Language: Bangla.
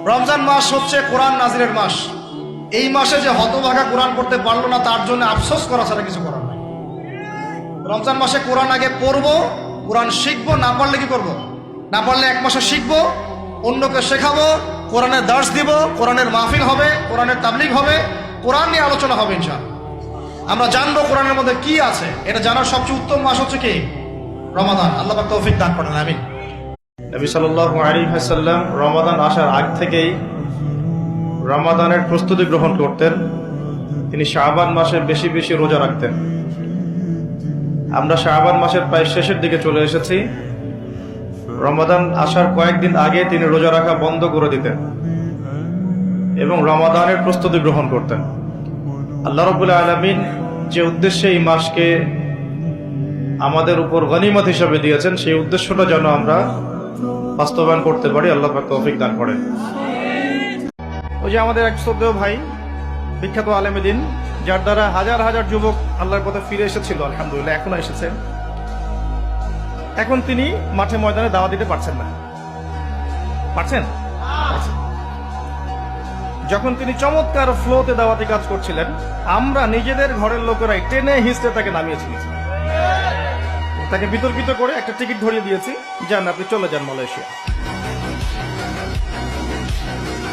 রমজান মাস হচ্ছে কোরআন নাজিরের মাস। এই মাসে যে হতভাগা কোরআন পড়তে পারলো না তার জন্য আফসোস করা ছাড়া কিছু করার নাই। রমজান মাসে কোরআন আগে পড়বো, কোরআন শিখবো, না পারলে কি করবো? না পারলে এক মাসে শিখবো, অন্যকে শেখাবো, কোরআনের দার্স দিব, কোরআনের মাহফিল হবে, কোরআনের তাবলীগ হবে, কোরআন নিয়ে আলোচনা হবে ইনশাআল্লাহ। আমরা জানবো কোরআনের মধ্যে কি আছে। এটা জানার সবচেয়ে উত্তম মাস হচ্ছে কি? রমাদান। আল্লাহ পাক তৌফিক দান করেন, আমিন। নবী সাল্লাল্লাহু আলাইহি ওয়াসাল্লাম রমাদান আসার আগ থেকেই রমাদানের প্রস্তুতি গ্রহণ করতেন। তিনি শাবান মাসে বেশি বেশি রোজা রাখতেন। আমরা শাবান মাসের প্রায় শেষের দিকে চলে এসেছি। রমাদান আসার কয়েকদিন আগে তিনি রোজা রাখা বন্ধ করে দিতেন এবং রমাদানের প্রস্তুতি গ্রহণ করতেন। আল্লাহ রাব্বুল আলামিন যে উদ্দেশ্যে এই মাসকে আমাদের উপর গনিমত হিসাবে দিয়েছেন, সেই উদ্দেশ্যটা যেন আমরা বাস্তবায়ন করতে পারি। আল্লাহ পাক তৌফিক দান করেন। ওই যে আমাদের এক শ্রদ্ধেয় ভাই, বিখ্যাত আলেমে দ্বীন, যার দ্বারা হাজার হাজার যুবক আল্লাহর পথে ফিরে এসেছিল, আলহামদুলিল্লাহ এখনো এসেছেন। এখন তিনি মাঠে ময়দানে দাওয়া দিতে পারছেন না। পারছেন? যখন তিনি চমৎকার ফ্লোতে দাওয়াতি কাজ করছিলেন, আমরা নিজেদের ঘরের লোকেরাই টেনে হিস্টে তাকে নামিয়েছি। তাকে বিতর্কিত করে একটা টিকিট ধরিয়ে দিয়েছি, যান আপনি চলে যান মালয়েশিয়া।